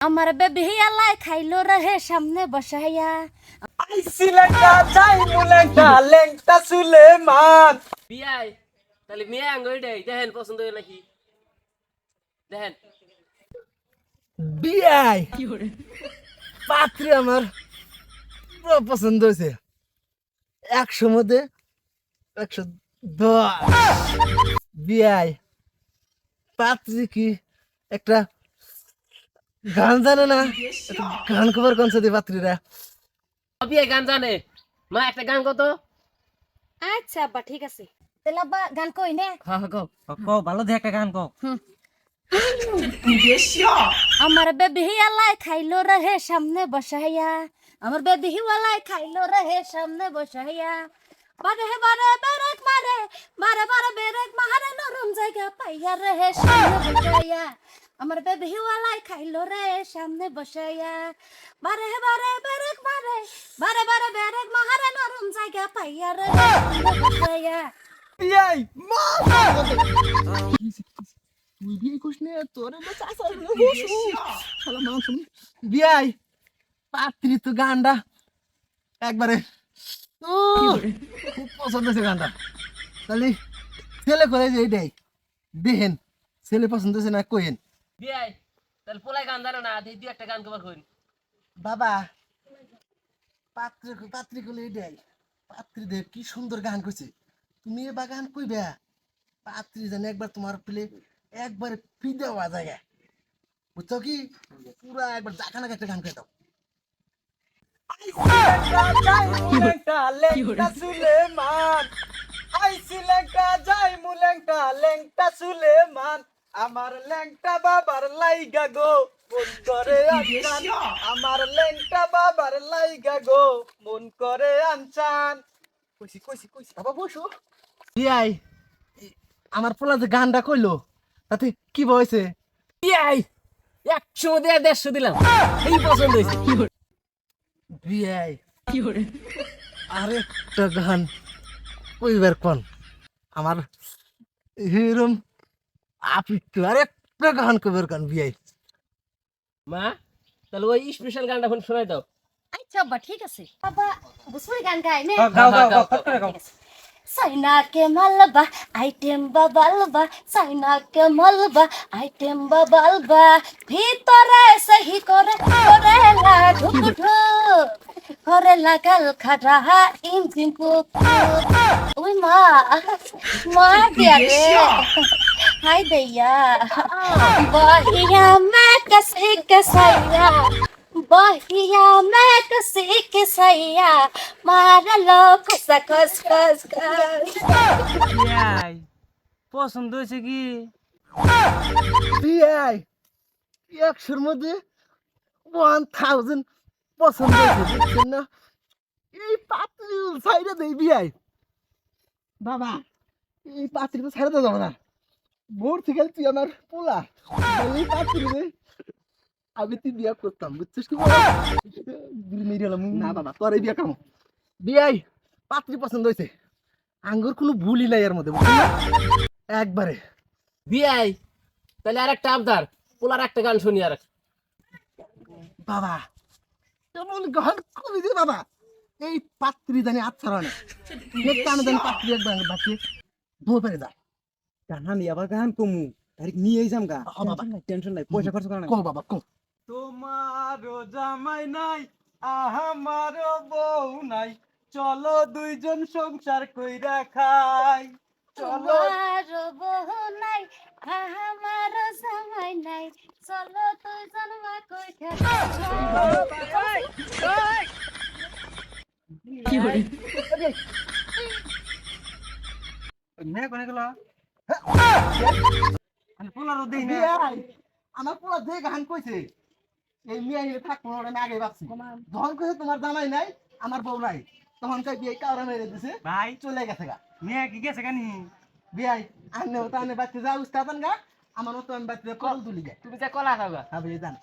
আমার বেবি আলাই খাইলো রহে সামনে বসাইয়া। আইসি লেঙ্গা যাই মুলেঙ্গা লেঙ্গটা সুলেমান। বিয়াই তাহলে মেয়ে আঙ্গুই দেই দেখেন পছন্দ হইল নাকি দেখেন। বিয়াই পাত্রী আমার পুরো পছন্দ হয়েছে। 100 মধ্যে 110। বিয়াই পাত্রী কি একটা গান জানে না? একটা গান খবর কোন সাথে পাত্রীরা? বিয়াই গান জানে, মা একটা গান কত। আচ্ছা আব্বা ঠিক আছে, তাহলে আব্বা গান কই নে। হ্যাঁ কও ভালো দেখে একটা গান কও। আমার বেবি আলাই খাইলো রহে সামনে বসাইয়া। আমার বেবি আলাই খাইলো রহে সামনে বসাইয়া। বারে বারে বেরেক মারে, বারে বারে বেরেক মারে, নরম জায়গা পাইয়া রহে সামনে বসাইয়া। আমার বেবি আলাই খাইলো রে সামনে বসাইয়া। বারে বারে বেরেক মারে, বারে বারে বেরেক মারে, নরম জায়গা পাইয়া রহে সামনে বসাইয়া। বিয়াই মা তুই বিয়ে করিস না তোরে বাচ্চা আসল বসু শালা মান শুনি। বিয়াই পাত্রী তো গানটা একবারে খুব পছন্দ হয়েছে গানটা। তাহলে ছেলে করে যে এইটাই দেখেন ছেলে পছন্দ হয়েছে না কইেন। বিয়াই তাহলে পোলাই গান জানে না, দুই একটা গান কবার কইন। বাবা পাত্রী করলে এইটাই পাত্রী দেখ কি সুন্দর গান কইছে। তুমি এবার গান কইবে পাত্রী জানে একবার তোমার পেলে একবার ফিদে হওয়া যায় বুঝছো কি পুরা একবার জাকানা একটা গান করে দাও। আমার ল্যাংটা বাবার লাইগা গো মন করে আনচান। আমার ল্যাংটা বাবার লাইগা গো মন করে আনচান। কইছি বাবা বসো। বিয়াই আমার পোলা যে গানটা কইলো তাতে কি বয়সে? বিয়াই 100 দিয়ে 150 দিলাম, এই পছন্দ হয়েছে। বিয়াই আরেকটা গান কইবার কোন আমার হিরম আপিত্ত আরেকটা গান কইবার কোন বিয়াই। মা তাহলে ওই স্পেশাল গানটা এখন শোনাই দাও। আচ্ছা আব্বা ঠিক আছে। আব্বা বুঝবি গান গাই নে। গাও। সাইনা के मलबा आइटेम बाबालबा, साइना के मलबा आइटेम बाबालबा, ভিতরে সহি করে করেলা ঢুক ঢুক, করেলা গাল খাড়া ইঞ্জিন কুক। ওই মা মা দিয়া রে হাই দেয়া বহিয়া মে কসে কসাইয়া, বহিয়া মে কসে কসাইয়া, মারলো কসা কস কস কস। বিয়াই পছন্দ হয়েছে কি? বিয়াই 100-র মধ্যে 1000 পছন্দ হয়েছে বুঝছেন না? এই পাত্রী সাইডে দেই বিয়াই। বাবা এই পাত্রী তো ছাড়া তো যাবো না। ভোর থেকে তুই আমার পোলা এই পাত্রী আমি তুই বিয়া করতাম বুঝছিস কি না বাবা তোর এই বিয়া কাম। বিয়াই পাত্রী পছন্দ হয়েছে, আঙ্গুর কোনো ভুলই নাই এর মধ্যে বুঝছেন না? একবারে বিয়াই তাহলে আরেকটা আবদার, পোলার একটা গান শুনি আর। বাবা কেমন গান কবি দে বাবা। এই পাত্রী জানি আচ্ছা না কানে জানি পাত্রী একবার বাকি দো পেরে যা গান আবার গান কমু তারিখ নিয়েই যাম গা। বাবা টেনশন নাই, পয়সা খরচ করা না। কো বাবা কো। তোমারও জামাই নাই আমারও বউ নাই, চলো দুইজন সংসার কইরা খাই। চলো তোমারও বউ নাই আমারও জামাই নাই, চলো দুইজন মা কই মেয়ে কোনে গেল? আমি পোলারও দেই না। বিয়াই আমার পোলা যে গান কইছে এই মিয়া হিলে থাকবো না আমি আগে ভাবছি যখন কইছে তোমার জামাই নাই আমার বউ নাই তখন কই বিয়ে কাউরা মেরে দিছে ভাই চলে গেছে গা। মেয়ে কি গেছে কেন? বিয়াই আন্নে ওটা আন্নে বাচ্চা যা উস্তাদান গা আমার মতো আমি বাচ্চা কল তুলি গা। তুমি যা কলা খাওয়া। হ্যাঁ বিয়ে জান